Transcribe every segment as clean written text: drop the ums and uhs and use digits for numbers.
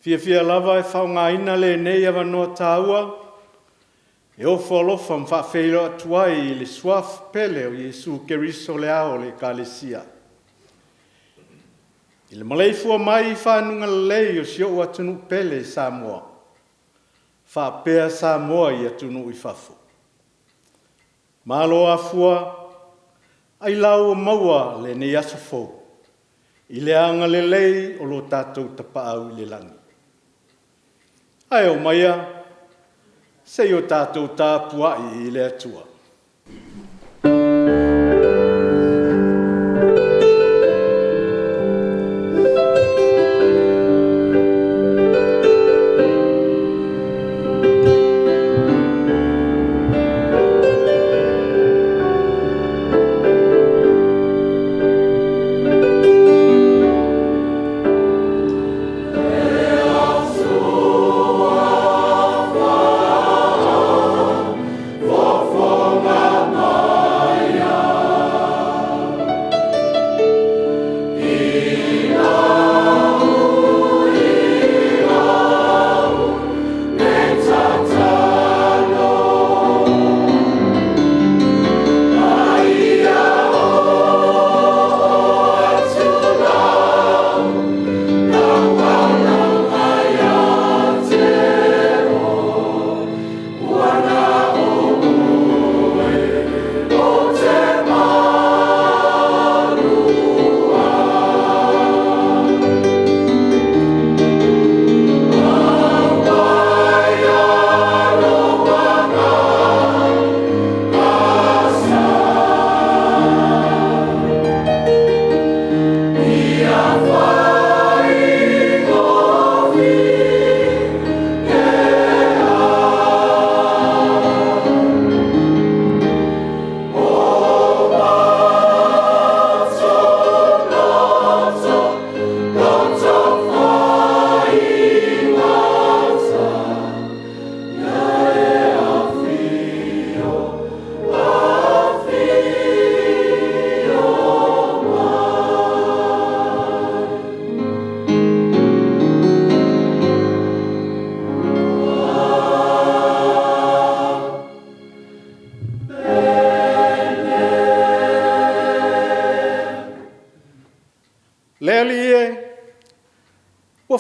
Fia lava e whaungaina le nei awa noa tāua. E o whalofa mwhawhewhelo atuai i le suaf pele o Jesu Keriso le ao le kalesia. I le maleifua mai i whanunga lei o sio atunu pele Samoa. Whapea Samoa i atunu i whafo. Malo afua, ai lau o maua le ne aso fō. I le anga le lei o lo tātou tapaau i le langi. Ai o maia, sei o tātou tāpuai i le atua.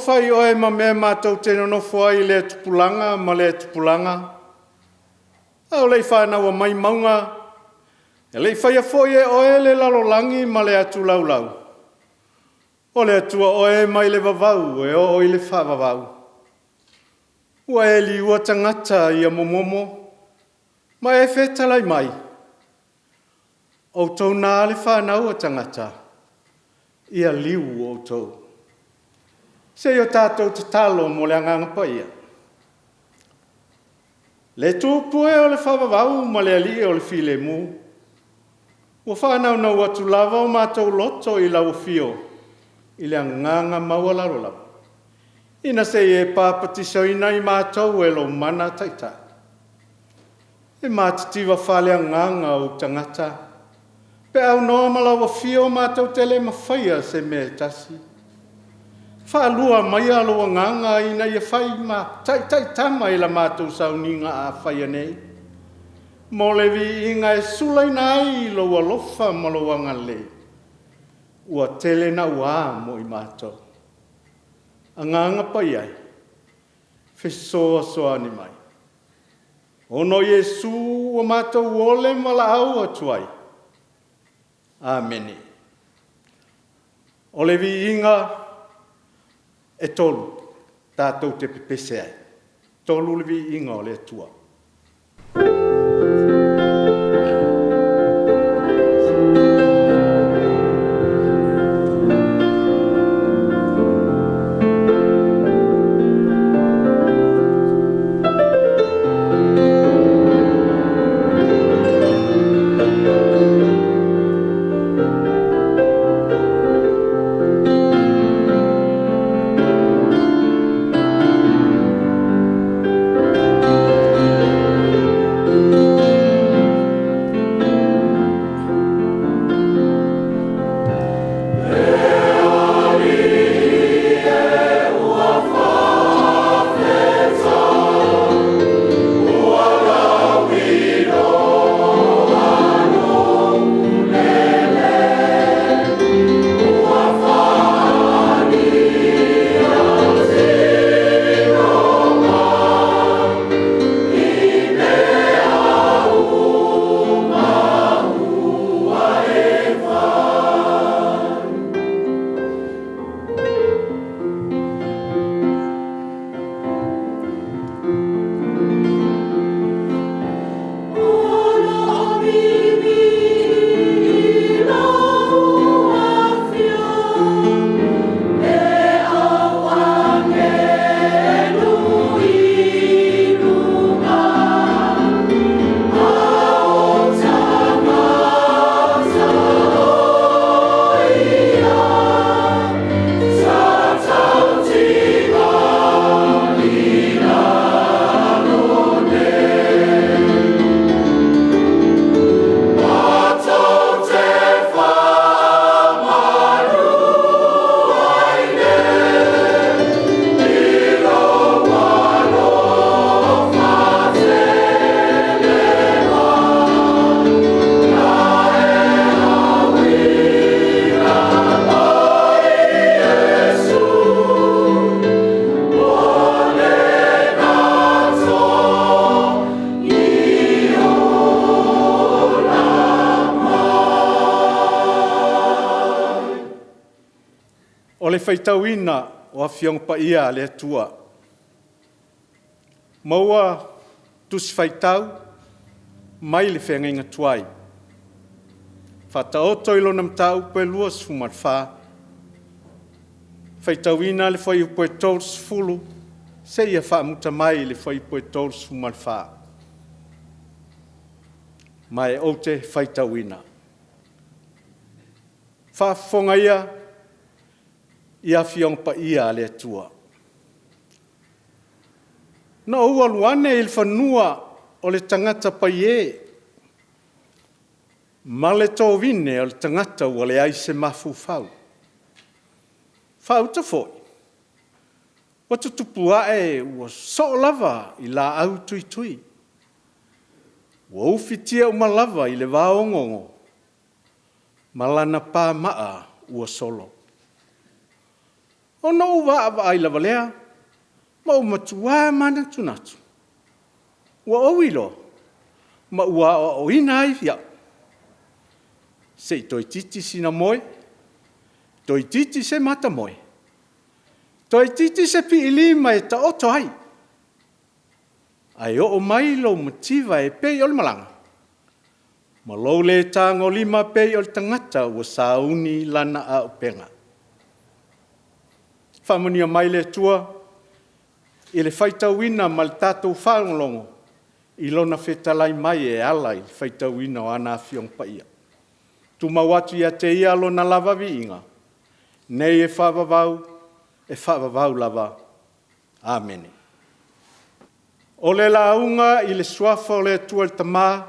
Whai oe ma mea mātou tēnā nofo ai le tupulanga ma le tupulanga. Au lei whānaua mai maunga. E lei whai a fōi e oe le lalolangi ma le atu laulau. O le atua oe mai le vavau e o i le whavavau. Ua e li ua tangata i a momomo. Ma e whetalai mai. O tau nā le whānaua tangata. Ia liu o tau. Se o tātou te talo mo le anganga paia. Le tūpue o le whawawau ma le ali o le while mu. Ua whanau nau atu lava o mātou loto i lau fio. I le anganga maua laro lau. Ina se e pāpatisoina i mātou e lo mana taita. E mātitiwa whale anganga o tangata. Pe au noa malawa fio mātou tele mawhaia se me tasi. Whaalua mai aloa nganga ina ia whai ma tai tama i la mātou sauninga a whaia nei. Molevi inga e sulai nai loa lofa maloa ngale. Ua tele na ua mo i mātou. Anganga pai ai. Fesoa soa ni mai. Ono Yesu ua mātou ole mala au atuai. Amene. Olevi inga e tolu, tātou te pepese ai. Tolu levi inga o le atua. le whaitauina o a whiong pa ia le atua. Maua tusi whaitau, mai le whenga tuai. Whata oto ilo nam tau pe lua sfumat wha. Whaitauina le whai upoe tol sfulu, se ia wha muta mai le whai upoe tol sfumat wha. Mai o te whaitauina. Whafonga ia whiong pa ia le atua. Na ua luane il whanua o le tangata pa ie. Ma le tōwine o le tangata ua le aise mafu whau. Whau ta foi. Watu tupua ua so lava i la au tui tui. Ua ufitia uma lava i le waongongo. Malana pā maa ua solo. O no uwa awa ai lava lea, ma umatua mana tunatu. Ua owilo, ma ua o ina ai fia. Se toi titi sina moe, toi titi se mata moe. Toi titi se pi ilima e ta oto ai. Ai o mai lo motiva e pei o le malanga. Ma lo le tango lima pei o le tangata ua sauni lana a upenga. Whamonia mai le tua, i le whaitauina ma le tātou whaonglongo, i lona whetalai mai e ala i whaitauina o ana whiong pa ia. Tu mawatu ia te ia lona lava vi inga, nei e whaavavau lava. Amene. O le launga i le suafa o le tua le tamā,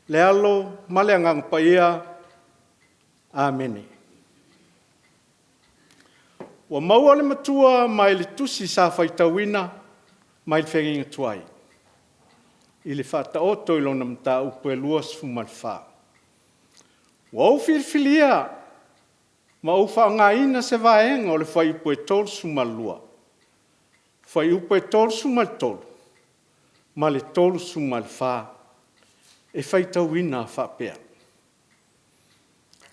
le alo ma le angang pa ia. Amene. Wa maua le matua mai le tusi sa whaitauina mai le whenginga tuai. I le whata oto i lona mta upe lua sfumat wha. Wa au whirwhilia ma au whaanga ina se vaenga o le whai upe tol sumal lua. Whai upe tol sumal tol. Ma le tol sumal wha. E whaitauina whapea.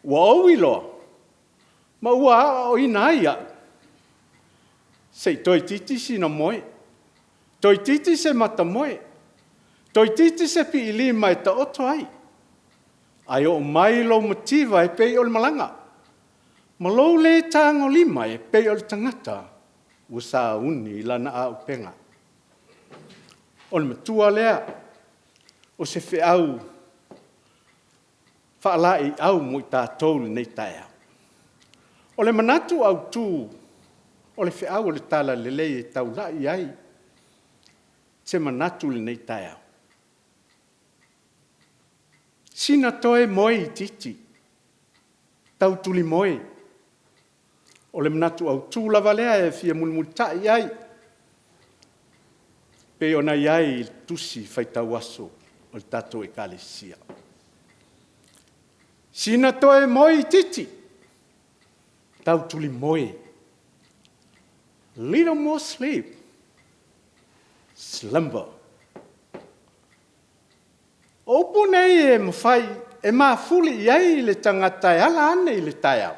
Wa au iloa. Ma ua o ina ia. Sei toi titi sina moe. Toi titi se mata moe. Toi titi se pi ilima e ta oto ai. Ai o mai lo motiva e pei o le malanga. Ma lo le tango lima e pei o le tangata. Ua sa uni lana a upenga. O le matua lea. O se whiau. Whaalai au mo i tātou nei Taeao. O le manatu au tū. O le whiau o le tala lelei e tau lai ai. Se manatu le nei Taeao. Sina toe moe i titi. Tau tuli moe. O le manatu au tū lava lea e fia mulmutai ai. Pe ona iai il tusi whaitau aso o le tatou e kalesia. Sina toe moe i titi. Tau tuli moe. Little more sleep. Slumber. Opu nei e mawhai, e mawhuli iai le tangata e ala ane i le Taeao.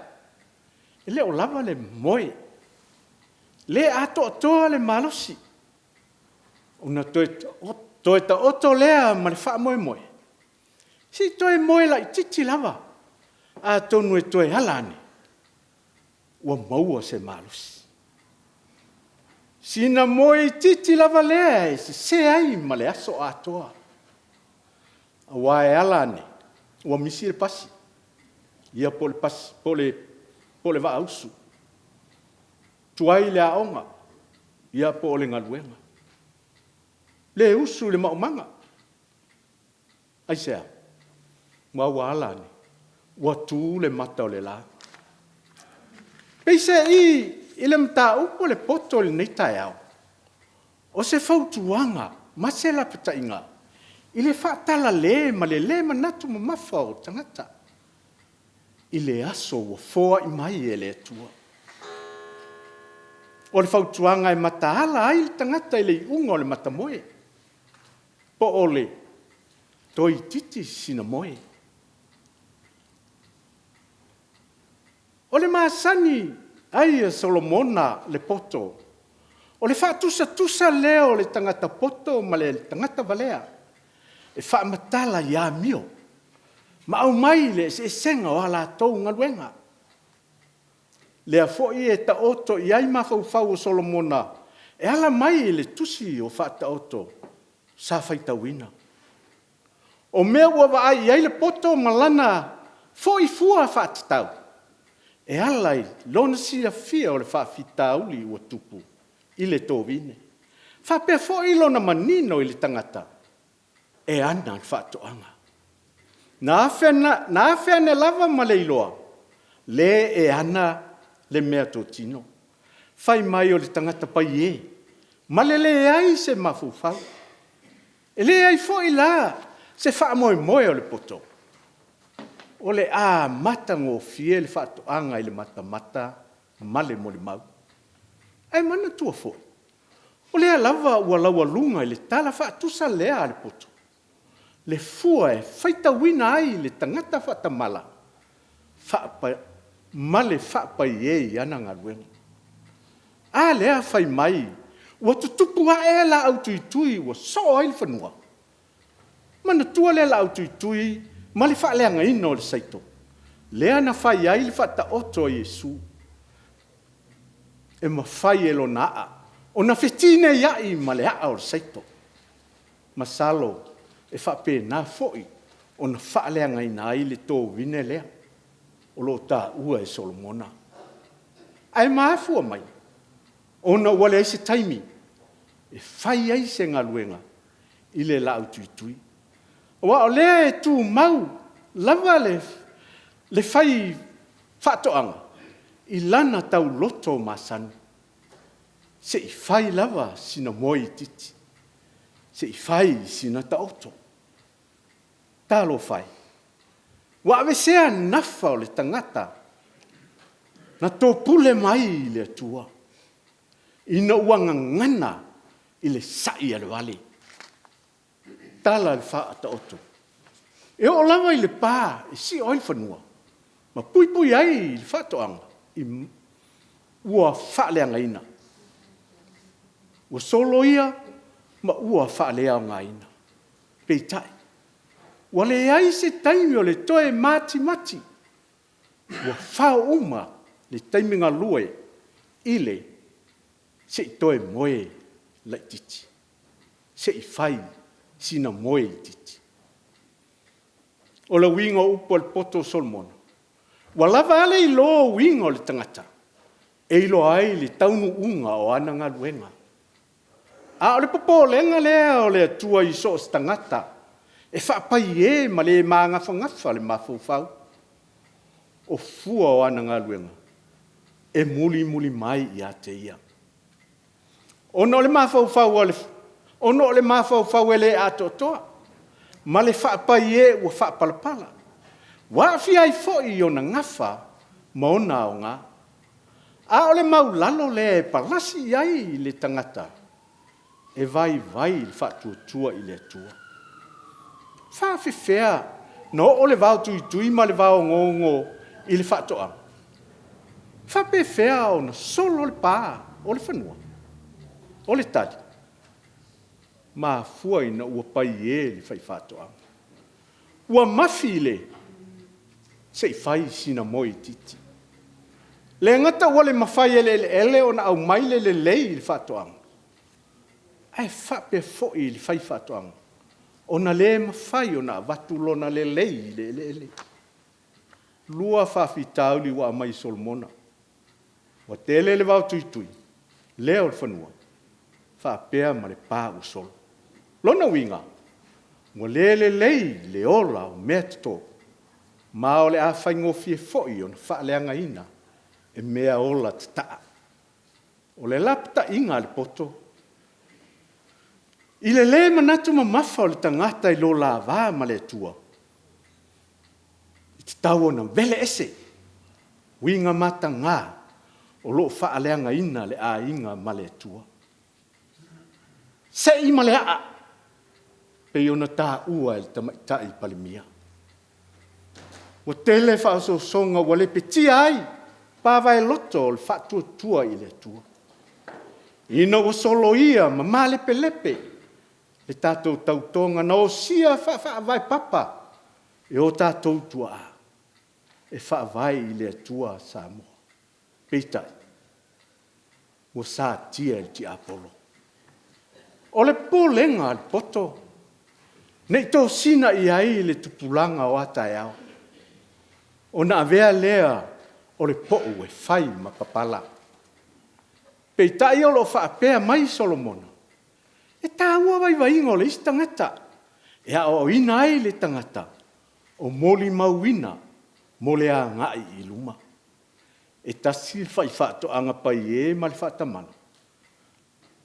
E le o lava le moe. Le ato atoa le malosi. Una toe ta oto lea ma le wha moe moe. Si toe moe la i titi lava. A tonu e toe ala ane. Ua maua se malosi. Sina moe titi lava lea e se ai ma le aso atoa. Awa e ala ane. Ua misi le pasi. Ia po le pasi, po le va ausu. Tuai le aonga. Ia po le ngaluenga. Le usu le maumanga. Aisea. Ua ala ane. Ua tu le mata o le la. Peise i le mta upo le poto le nei Taeao. O se fautuanga, ma se la petainga. I le whaatala le manatu ma mafa o tangata. I le aso o foa i mai e le atua. O le fautuanga e mataala ai le tangata i le unga o le matamoe. Po ole, toi titi sina moe. O le maasani Ai Solomona le poto. O le tusa leo le tangata poto ma le tangata valea. E whaamatala ia mio. Ma au mai le se senga o ala tau ngaluenga. Lea foi e ta oto i ai mawhau Solomona. E ala mai le tusi o whaata oto. Sa whaitawina. O mea ua ai i ai le poto malana. Foi fua whaatatau. E alai, lona sia fia o le whaafitauli ua tupu. I le tōwine. Whapea foi lona manino i le tangata. E ana le whaatoanga. Na awhea ne lava ma le iloa. Le e ana le mea tō tino. Whai mai o le tangata pai e. Ma le ai se mafufau. E le ai foi la. Se wha moe o le poto. O le mata ngō fie le whaatoanga i le mata male mo le mau. Ai mana tua fo. O le lava ua laua lunga i le tala whaatusa lea le poto. Le fua e whaita wina ai le tangata whaatamala. Male whaapai e i ana ngā luenga. Lea whai mai. Ua tutupu a la au tui ua so ai le whanua. Mana tua le la au tui ma le whaaleanga ino le saito. Lea na whai ai le whaata oto a Yesu. E ma whai e lo naa. O na whetine iai ma le aa o le saito. Masalo e whape nā foi. O na whaaleanga ina ai le tō wine lea. O lo tā ua e Solomona. Ai maafua mai. O na wale ai se taimi. E whai ai se ngā luenga. I le la au tui. Wa o le tu mau lava le whai whaatoanga i lana tau loto masanu. Se i whai lava sina moi titi. Se i whai sina taoto. Talo whai. Wa ave sea nafa o le tangata. Na tō pule mai le atua. Ina uanga ngana i le sai ale wale. Tala le whaata oto. E o lava i le pā, e si oi whanua. Ma pui ai le whaatoanga. I ua whaaleanga ina. Ua solo ia, ma ua whaaleanga ina. Peitai. Ua le ai se taimi o le toe mati. Ua whao uma le taimi ngā lue. Ile, se i toe moe lai titi. Se i whai sina moe i titi. O la winga upo le poto Solomona. Wa lava ale i lo winga o le tangata. E ilo ai le taunu unga o ana ngā luenga. O le popo lenga lea o le atua i so o tangata. E whaapai e ma le ngafa le mafufau. O fua o ana ngā luenga. E muli mai i a te ia. Ono le mafufau ale ono le mafau ele atotoa. Ma le whaapai e ua whaapalapala. Wa fi ai foi o na ngafa ma ona o ngā. O le maulalo le palasi ai le tangata. E vai le whaatuatua i le atua. Whaafewhea. No o le vau tui ma le vau ngongo i le whaatoa. Whapewhea o na solo le pā o le whanua. O le tali. Ma fua ina ua pai e le whai whaatoa. Ua mafi le. Se whai sina moi titi. Le ngata ua le mawhai ele o na au maile le lei le whaatoa. Ai whape foi le whai whaatoa. O na le mawhai o na watulo na le lei le. Lua whawhitauli wa mai Solomona. Wa tele le wau tui. Leo le whanua. Whapea ma le pā u solo. Lona winga. Mo le lei le ola o mea tito. Ma o le a whaingo fie foi o na whaaleanga ina. E mea ola tataa. O le lapta inga le poto. I le manatu ma mafa o le tangata i lo la vā ma le tua. I te tau na vele ese. Winga mata ngā. O lo whaaleanga ina le a inga ma le tua. Se i ma le a. Pe ona tā ua el tamaitai palimia. Wa tele whaasosonga wa le petia ai. pāwai loto o le whātua i le tua. Ina o solo ia ma malepe lepe. Le tātou tautonga na o sia vai papa. E o tātou tua a. E whaavai i le tua Samoa. Peitai. O sā tia i ti Apollo. O le pōlenga al poto. Nei tō sina i ai le tupulanga o Taeao. O na avea lea o le po'u e whai makapala. Peitai o lo whaapea mai Solomona. E tāua vai o le isi tangata. E a o ina ai le tangata. O moli mauina mo le a ngai i luma. E tasi whai whaato anga pai e ma le whaatamana.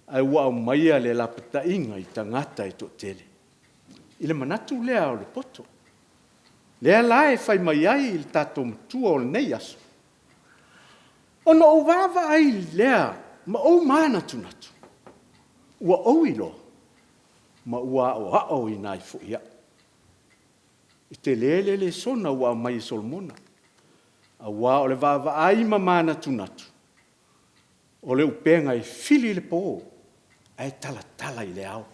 Ai ua o maia le lapata inga i tangata i tō tele. I le manatu lea o le poto. Lea lae whai mai ai i le tātou matua o le nei aso. O no o wawa ai lea ma o mana tunatu. Ua oilo ma ua o hao i nai fuia. I te lele le sona ua mai Solomona. A ua o le wawa ai ma mana tunatu. O le upenga i fili le po. Ai tala i le au.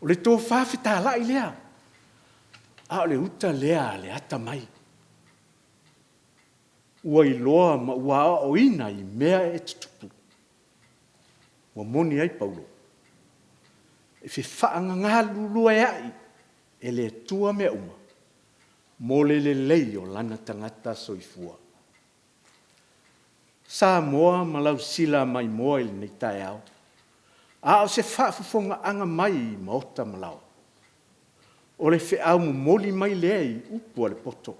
O le tō whawhita la i lea. A o le uta lea le ata mai. Ua i loa ma ua o ina i mea e tutupu. Ua moni ai Paulo. E fi whaanga ngā lulua e ai. E le tua mea uma. Mo le lei o lana tangata soifua. Samoa malau sila mai moa ili nei Taeao. A o se whaafufonga anga mai i maota malau. O le whiau moli mai lei upua le poto.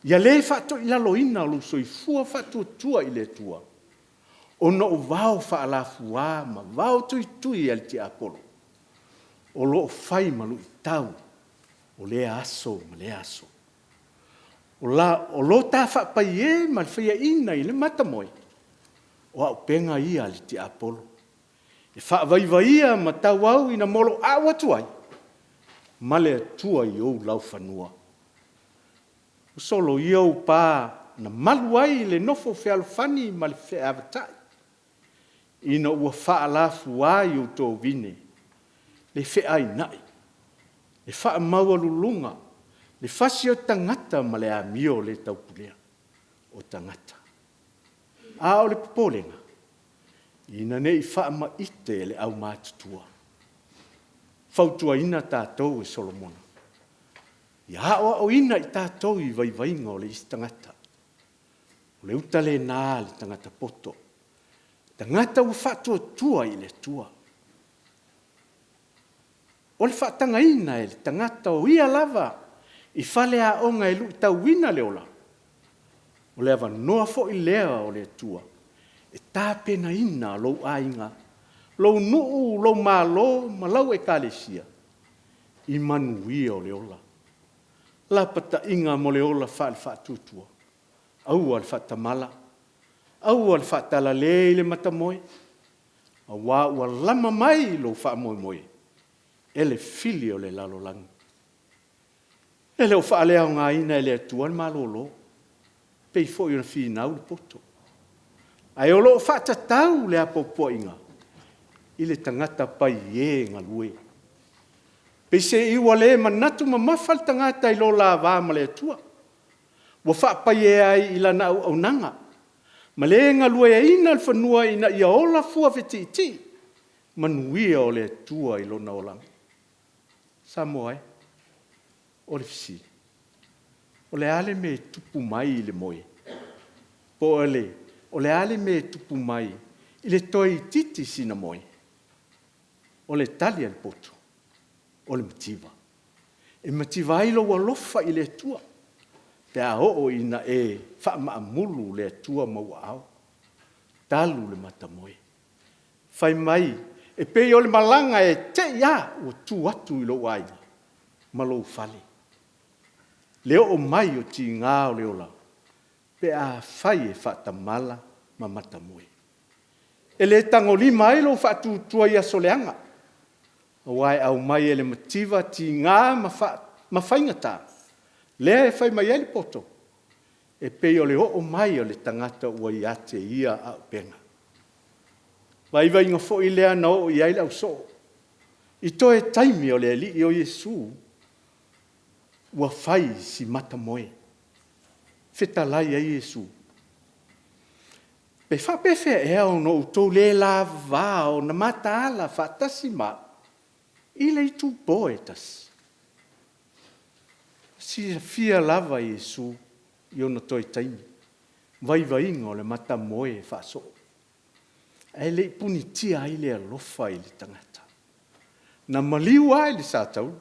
Ia le whaato i lalo ina lu soifua whaatua i le tua. O no vau whaalafua ma vau tui al ti Apollo. O lo whai malu i tau. O le aso ma le aso. O lo tā whaapai e ma le whaia ina i le matamoe. O au penga ia li ti Apollo. E whaavaivaia ma tau au ina molo awa tuai. Ma le tua i ou lau whanua. O solo i au pā na malu ai le nofo whealofani ma le wheavatai. Ina ua whaalafu ai o tō vine. Le wheai nai. Le wha maua lulunga. Le whasi o tangata ma le amio le taupulea. O tangata. A o le popolenga. Ina nei wha ma ite le au mātutua. Fautua ina tātou e Solomona. Ia o ina i tātou i vaivainga o le istangata. O le utale nā le tangata poto. Tangata u whatua tua i le tua. O le whaatanga ina e le tangata o ia lava i whale a onga e lu tau wina le ola. O le awa noa fo i lea o le tua. E tāpena ina lou ainga. Lou nuu, lou mālo, ma lau e kālesia. I manuia o le ola. La pata inga mo le ola whaale whaatutua. Au al whaatamala. Au al whaatala le le matamoe. A wā ua lama mai lo whaamoe moe. Ele fili o le lalolangi. Ele o whaalea o ngā ina ele atuan malolo. Pei fo i una whiinau le poto. Ai o lo whaatatau le apopo inga. I le tangata pai e ngā lue. Pei se iwa le manatu ma mawhal tangata i lo la vāma le atua. Wa whaapai e ai i lana au nanga. Ma le ngā lue e ina al whanua ina ia ola fua veti iti. Manuia o le atua i lona olang. Samoa e. O le fisi. O le ale me tupu mai i le moe. Po o le ale me tupu mai i le toi titi sina moe. O le tali al poto. O le mativa. E mativa ilo wa lofa i le tua. Te a o ina e wha maamulu le tua maua au. Talu le matamoe. Whai mai. E pei o le malanga e te ia o tu atu i lo waina. Malo fale. Leo o mai o ti ngā o le ola. Pe a whai e whaatamala ma matamoe. E le tango lima ilo whaatutua ia soleanga. Wai au mai ele mativa ti ngā ma whaingata. Lea e whai mai ele poto. e pei o le o mai o le tangata ua i ate ia a penga. Vai inga fo i lea na o i aile au so. I toe taimi o le ali o Yesu ua fai si mata moe. Fetalai a Yesu. Pe whapefe ea o no utou le la va o na mata ala whatasi ma. I le tu poetas. Si fia lava Yesu i ona toi taimi. Vai inga o le mata moe whaso. E le puni tia ai le alofa i le tangata. Na maliu ai le sātau.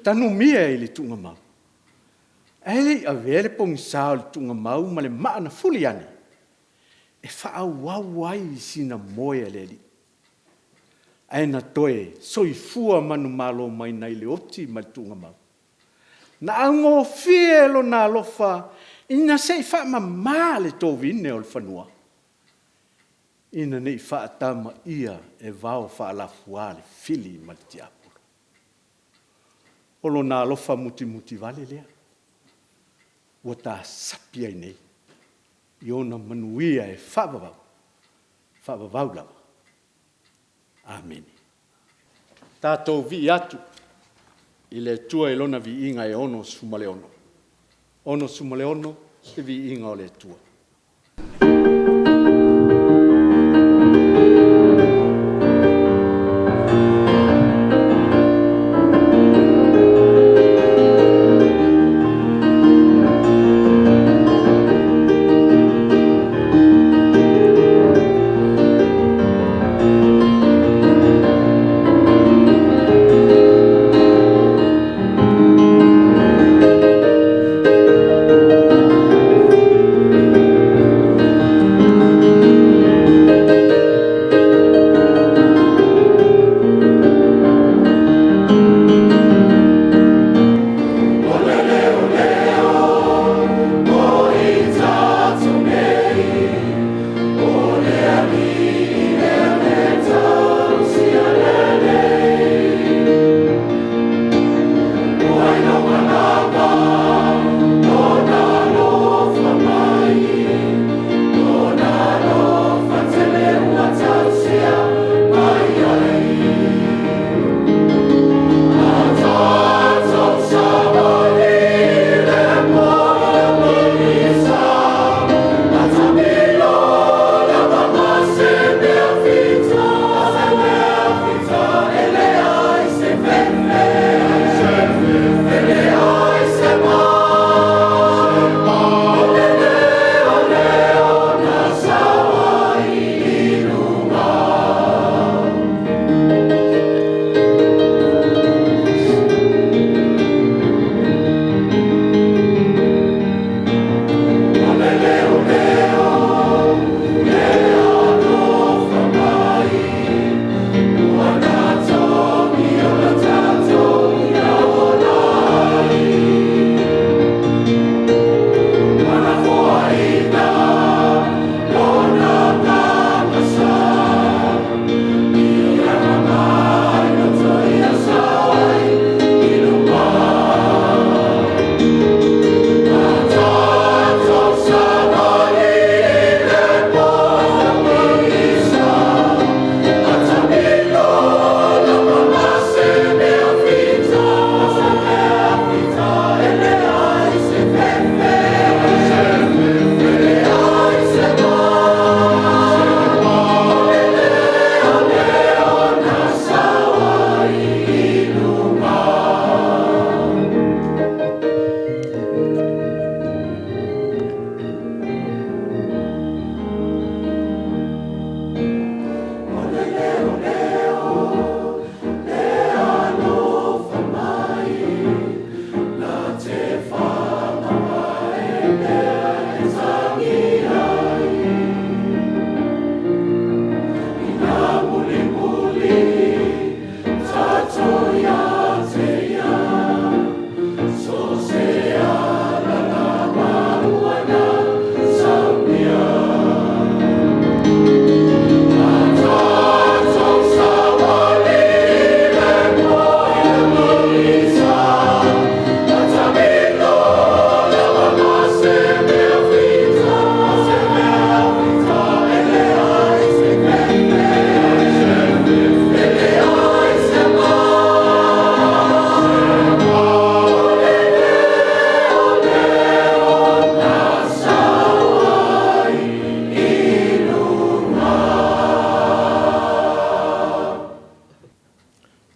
Tanu mia i le tunga mau. E le a vele pongi sao le tunga mau ma le maana fuli ane. E wha wau ai sina moe le li. E na toe soifua manu malo mai nei le oti ma le tunga mau. Na ango fielo na alofa ina sei wha ma le tō vine o le whanua. Ina nei whaatama ia e vau whaalafua le fili ma le tiapolo. Olo nā alofa muti vale lea. Ua tā sapi ai nei. I ona manuia e whaavavau. Whaavavau lawa. Amen. Tātou vi atu. I le tua e lona vi inga e ono sumale ono. Ono sumale ono e vi inga o le tua.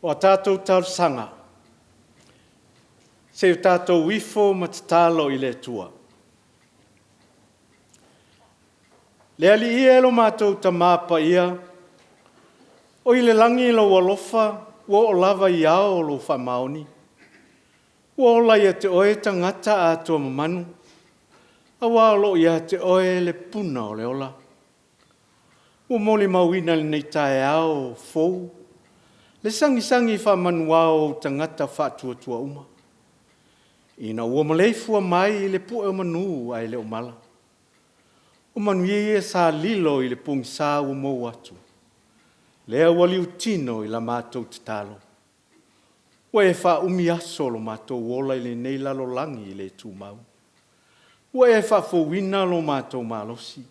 o a tātou tausanga. Se o tātou wifo matatalo i le tua. Le ali ia lo mātou ta māpa ia, o i le langi lo walofa, o lava i ao lo whamaoni. O la ia te oe tangata a tua mamanu, a walo ia te oe le puna o le ola. O moli mawina le nei Taeao fou, le sangi whamanu ao tangata whatua tua uma. Ina ua maleifua mai le pu e manu ai le omala. O manu ie sa lilo i le pungi sa ua mou atu. Lea wali utino i la mātou te talo. Ua e wha umi aso lo mātou wola i le nei lalo langi i le tūmau. Ua e wha fowina lo mātou malosi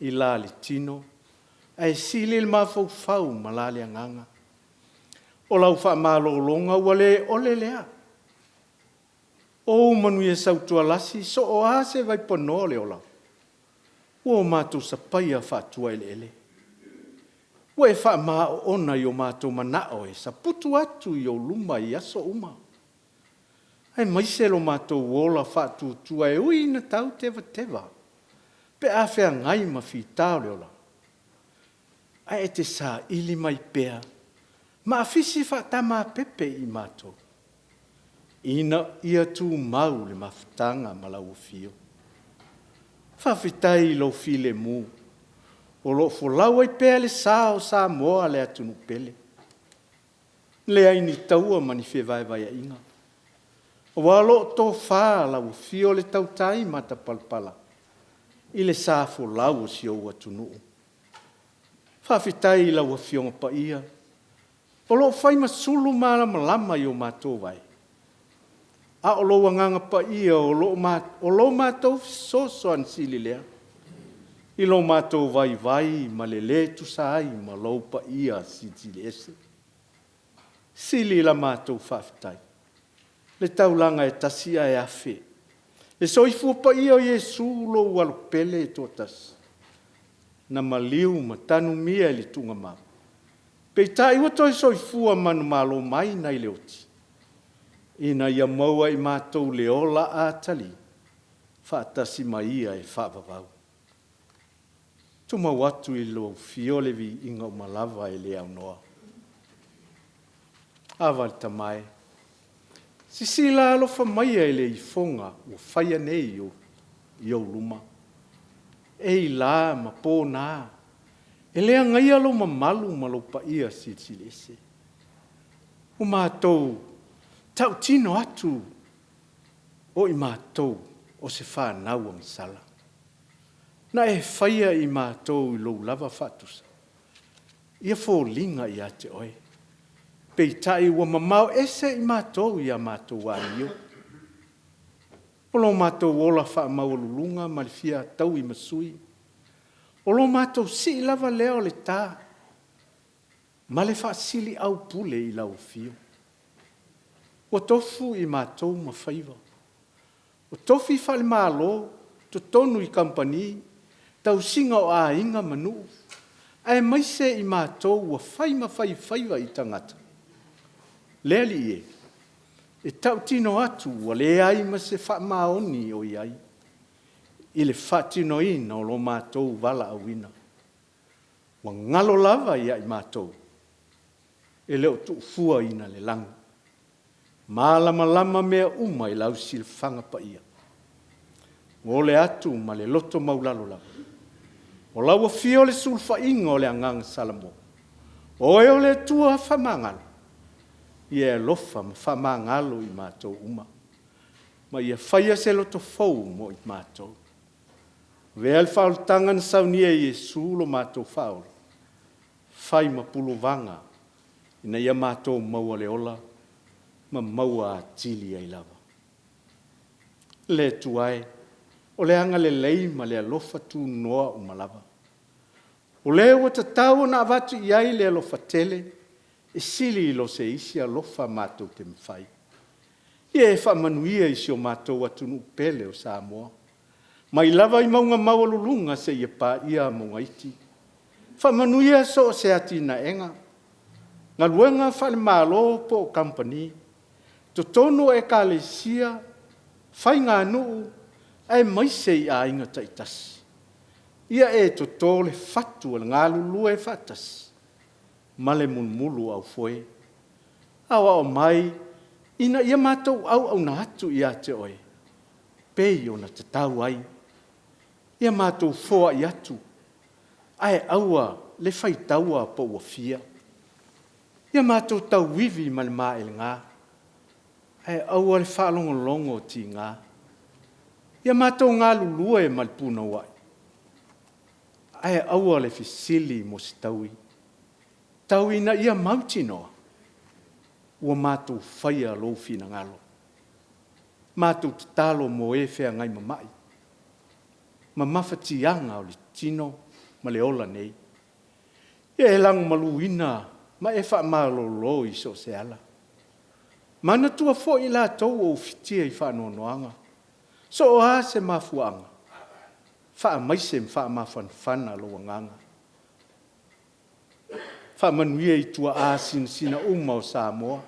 i la li tino. Ai sili le mafau fau malale anganga. O lau wha malo longa ua le ole lea. O manu e sautua lasi so o ase vai pono le ola. Ua mātou sapai a whatua ele ele. Ua e wha maa o ona i o mātou manao e sa putu atu i o luma i aso uma. Ai maise lo mātou wola whatu tua e ui na tau teva. Pe a whea ngai ma whi tau le ola. Ai e te sa ili mai pea. Ma a fisi whatama pepe i mātou. Ina ia tū mau le mawhitanga ma lau fio. Whawhitai lo file mu. O lo folau ai pea le sa o Samoa le atunu pele. Le aini taua mani whewai vai a inga. O walo tō wha lau fio le tautai mata palpala. I le sa folau o si o atunu. Whawhitai lau a fionga pa ia. O lo whai masulu malama i o mātou vai. A o lo wanganga pa ia o lo mātou soso an sili lea. I lo mātou vai ma le le tu sai ma lo pa ia sitili ese. Sili la mātou whawhitai. Le taulanga e tasia e afe. E soifua pa ia o Jesu lo walupele e totas. Na maliu ma tanu mia ili tunga mau. Pei tai wato e soifua manu malo mai nai leoti. Ina ia maua i mātou leola a tali. Whaatasi mai ia e whaavavau. Tuma watu i lo fiolevi inga o malava e lea noa. Awal tamai. Sisila alofa mai e le i fonga o whaia nei i o luma. E la ma pō nā. E lea ngai alo ma malu ma lo pa ia sitilese. O mātou tau tino atu o i mātou o se whanau ang sala. Na e whaia i mātou i lo lava whatusa. Ia fōlinga i ate oe. Pei tai ua mamau ese i mātou i a mātou wānio. O lo mātou ola wha maululunga ma le fia tau i masui. O lo mātou si lava leo le tā. Ma le wha sili au pule i lau fio. O tofu i mātou ma whaiva. O tofi whale mālo, to tonu i kampani, tau singa o a inga manu. Ai maise i mātou ua whaima whaiva i tangata. Leli e. E tau tino atu wa le ai ma se wha maoni o iai. I le wha tino ina o lo mātou wala awina. Wa ngalo lava ia i mātou. E leo tu fua ina le langu. Malama mea uma i lau sil whanga pa ia. O le atu ma le loto maulalo lava. O lau a fio le sulfa inga o le angang salamo. O e o le tua whamangalo. Ia e lofa ma whamangalo i mātou uma. Ma ia whaia se loto fau mo i mātou. Vea le whaoltanga na saunia i Jesu lo mātou whaol. Whai ma pulu vanga. Ina ia mātou maua le ola. Ma maua tili ai lava. Le tuai, o le anga le lei ma le alofa tu noa o malava. O le ua tatau na avatu iai le alofa tele, e sili lo se isi alofa mātou te mwhai. Ia e whamanuia isi o mātou atunu pele o Samoa. Mai lava i maunga mawalulunga se ia pā ia maunga iti. Whamanuia so se ati na enga. Ngā luenga whale malo po company, to tono e ka le sia, whai ngā nuu, e maise I a inga taitas. Ia e to tole fatu al ngā lulu e fatas. Male mulmulu au foe. Awa o mai, ina ia mātou au na atu ia te oe. Pei o na te tau ai. Ia mātou foa I atu. Ai aua le whai taua po ua fia. Ia mātou tau wivi ma le mā ele ngā. Ai aua le whaalongolongo ti ngā. Ia mātou ngā lulua e ma le puna wai. Ai aua le fisili mo si taui. Taui na ia mauti noa. Ua mātou whaia lo fina ngalo. Mātou te talo mo e whea ngai mamai. Ma mawhatianga o le tino ma le ola nei. Ia e lang maluina ma e wha malolo I so se ala. Mana tua fo I la tau o fitia I wha nonoanga. So o a se mafuanga. Wha maise wha mawhanwhana lo nganga. Wha manuia I tua a sina uma o Samoa.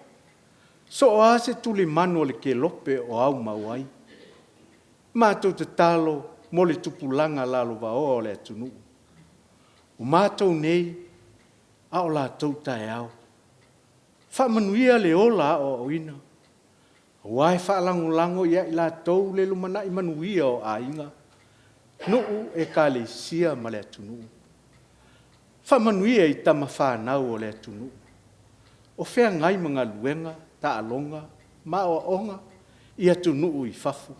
So o a se tuli manu le ke lope o au mauai. Mātou te talo mo le tupulanga lalo va o le atunu. O mātou nei, a o la tau Taeao. Wha manuia le ola o oina. Wai wha lango ia I la tau le lumana I manuia o a inga. Nuu e ka le sia ma le atunu. Wha manuia I tama whanau o le atunu. O whea ngai mga luenga, ta alonga, ma o onga, I atunu I fafu.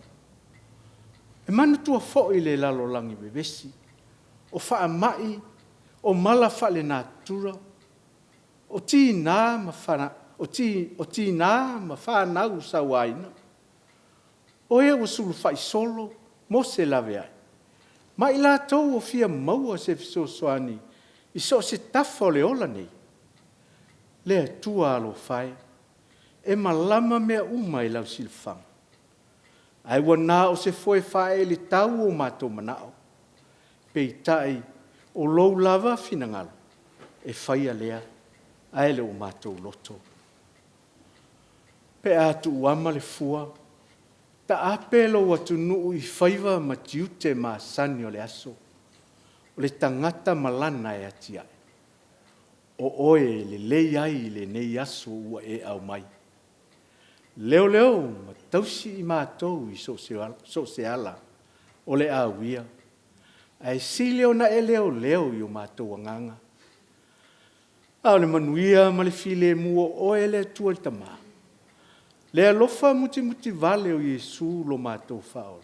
E mana tua fo I le lalo langi bebesi. O wha mai, o mala wha le natura. O ti nā ma whana, o ti nā ma whanau sa waina. O e o sulu whai solo, mo se lawe ai. Ma I la tau o fia maua se fiso soani, I so se tafo le ola nei. Le tua alo whai, e malama mea uma I lau silfang. Ai wana o se foe whae le tau o mato manao. Pei tai o lou lava finangalo, e whaia lea, ai le o mato loto. Pe atu uama le fua, ta apelo watu nuu I whaiva ma tiute ma sani o le aso, o le tangata malana e ati ai. O oe le lei ai le nei aso ua e au mai. Leo leo ma tausi I mātou I so se ala, o le awia. Ai si leo na e leo leo I o mātou anganga. Au le manuia ma le file mua o e le tua I tamaa. Le alofa muti vale o Yesu lo mātou whaola.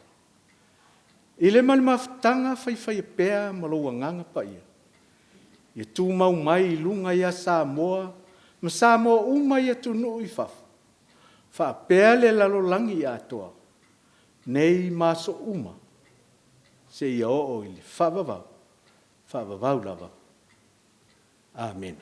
I le mali mawhtanga whai pēa ma lo anganga pa ia. Ia tū mau mai I lunga ia Samoa, ma Samoa uma ia tunu I whafu. Wha pēa le lalo langi a toa. Nei maso uma. Se ia o I le whavavau lava. Amen.